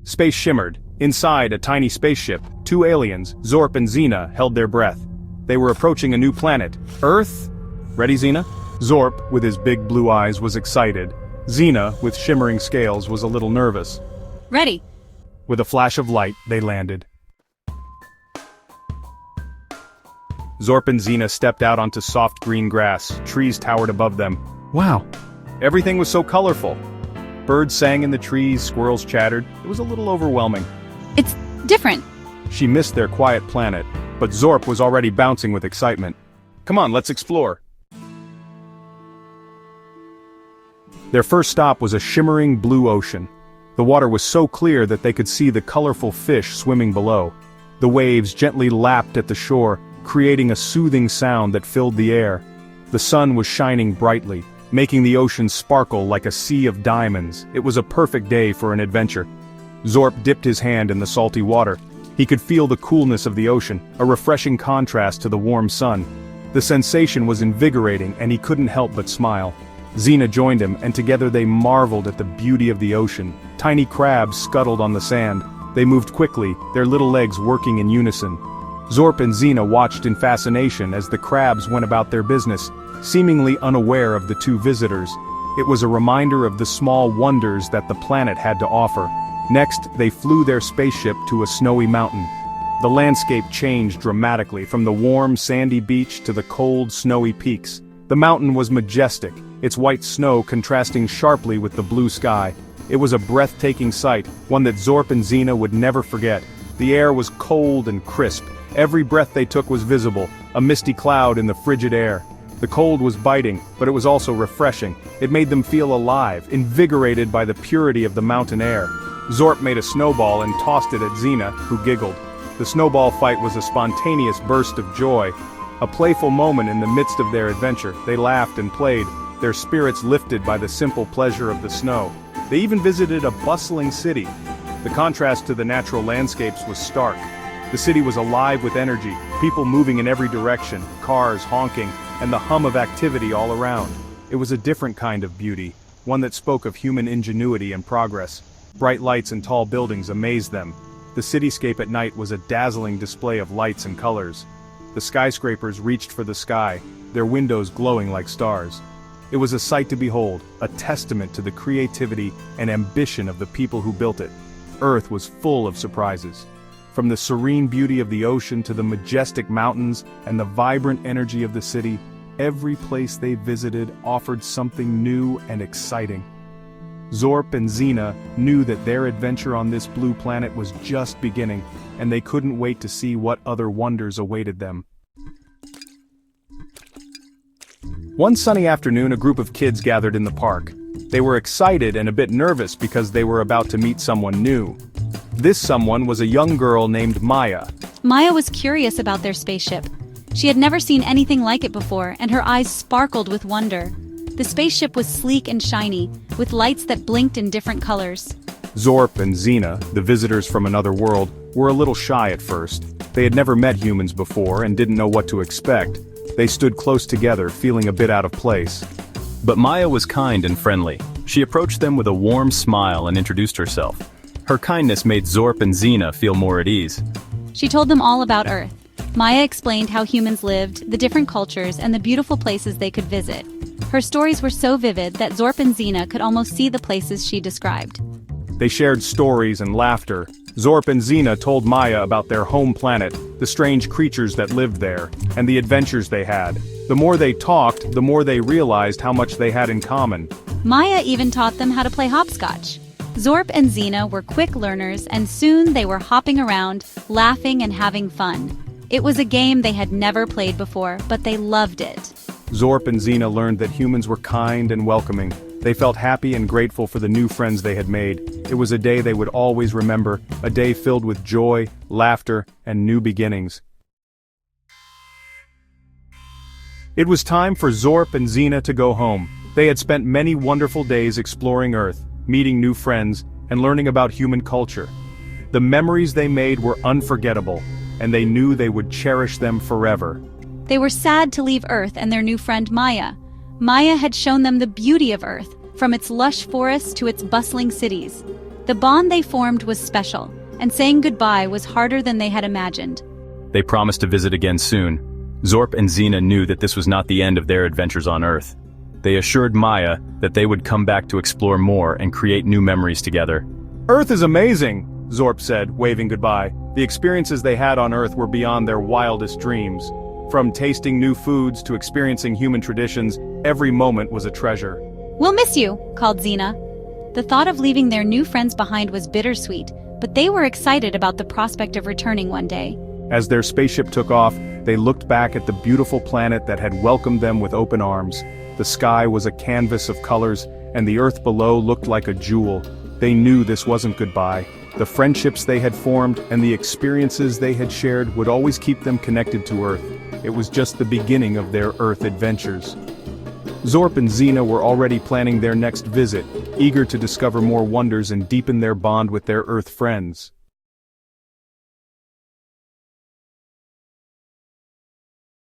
Space shimmered. Inside a tiny spaceship, two aliens, Zorp and Xena, held their breath. They were approaching a new planet, Earth. Ready, Xena? Zorp, with his big blue eyes, was excited. Xena, with shimmering scales, was a little nervous. Ready. With a flash of light, they landed. Zorp and Xena stepped out onto soft green grass. Trees towered above them. Wow! Everything was so colorful. Birds sang in the trees, squirrels chattered. It was a little overwhelming. It's different. She missed their quiet planet, but Zorp was already bouncing with excitement. Come on, let's explore. Their first stop was a shimmering blue ocean. The water was so clear that they could see the colorful fish swimming below. The waves gently lapped at the shore, creating a soothing sound that filled the air. The sun was shining brightly, making the ocean sparkle like a sea of diamonds. It was a perfect day for an adventure. Zorp dipped his hand in the salty water. He could feel the coolness of the ocean, a refreshing contrast to the warm sun. The sensation was invigorating and he couldn't help but smile. Xena joined him and together they marveled at the beauty of the ocean. Tiny crabs scuttled on the sand. They moved quickly, their little legs working in unison. Zorp and Xena watched in fascination as the crabs went about their business, seemingly unaware of the two visitors. It was a reminder of the small wonders that the planet had to offer. Next, they flew their spaceship to a snowy mountain. The landscape changed dramatically from the warm, sandy beach to the cold, snowy peaks. The mountain was majestic, its white snow contrasting sharply with the blue sky. It was a breathtaking sight, one that Zorp and Xena would never forget. The air was cold and crisp. Every breath they took was visible, a misty cloud in the frigid air. The cold was biting, but it was also refreshing. It made them feel alive, invigorated by the purity of the mountain air. Zorp made a snowball and tossed it at Xena, who giggled. The snowball fight was a spontaneous burst of joy. A playful moment in the midst of their adventure. They laughed and played, their spirits lifted by the simple pleasure of the snow. They even visited a bustling city. The contrast to the natural landscapes was stark. The city was alive with energy, people moving in every direction, cars honking, and the hum of activity all around. It was a different kind of beauty, one that spoke of human ingenuity and progress. Bright lights and tall buildings amazed them. The cityscape at night was a dazzling display of lights and colors. The skyscrapers reached for the sky, their windows glowing like stars. It was a sight to behold, a testament to the creativity and ambition of the people who built it. Earth was full of surprises. From the serene beauty of the ocean to the majestic mountains and the vibrant energy of the city, every place they visited offered something new and exciting. Zorp and Xena knew that their adventure on this blue planet was just beginning, and they couldn't wait to see what other wonders awaited them. One sunny afternoon, a group of kids gathered in the park. They were excited and a bit nervous because they were about to meet someone new. This someone was a young girl named Maya. Maya was curious about their spaceship. She had never seen anything like it before, and her eyes sparkled with wonder. The spaceship was sleek and shiny, with lights that blinked in different colors. Zorp and Xena, the visitors from another world, were a little shy at first. They had never met humans before and didn't know what to expect. They stood close together, feeling a bit out of place. But Maya was kind and friendly. She approached them with a warm smile and introduced herself. Her kindness made Zorp and Xena feel more at ease. She told them all about Earth. Maya explained how humans lived, the different cultures, and the beautiful places they could visit. Her stories were so vivid that Zorp and Xena could almost see the places she described. They shared stories and laughter. Zorp and Xena told Maya about their home planet, the strange creatures that lived there, and the adventures they had. The more they talked, the more they realized how much they had in common. Maya even taught them how to play hopscotch. Zorp and Xena were quick learners, and soon they were hopping around, laughing and having fun. It was a game they had never played before, but they loved it. Zorp and Xena learned that humans were kind and welcoming. They felt happy and grateful for the new friends they had made. It was a day they would always remember, a day filled with joy, laughter, and new beginnings. It was time for Zorp and Xena to go home. They had spent many wonderful days exploring Earth, meeting new friends, and learning about human culture. The memories they made were unforgettable, and they knew they would cherish them forever. They were sad to leave Earth and their new friend Maya. Maya had shown them the beauty of Earth, from its lush forests to its bustling cities. The bond they formed was special, and saying goodbye was harder than they had imagined. They promised to visit again soon. Zorp and Xena knew that this was not the end of their adventures on Earth. They assured Maya that they would come back to explore more and create new memories together. Earth is amazing, Zorp said, waving goodbye. The experiences they had on Earth were beyond their wildest dreams. From tasting new foods to experiencing human traditions, every moment was a treasure. "We'll miss you," called Xena. The thought of leaving their new friends behind was bittersweet, but they were excited about the prospect of returning one day. As their spaceship took off, they looked back at the beautiful planet that had welcomed them with open arms. The sky was a canvas of colors, and the Earth below looked like a jewel. They knew this wasn't goodbye. The friendships they had formed and the experiences they had shared would always keep them connected to Earth. It was just the beginning of their Earth adventures. Zorp and Xena were already planning their next visit, eager to discover more wonders and deepen their bond with their Earth friends.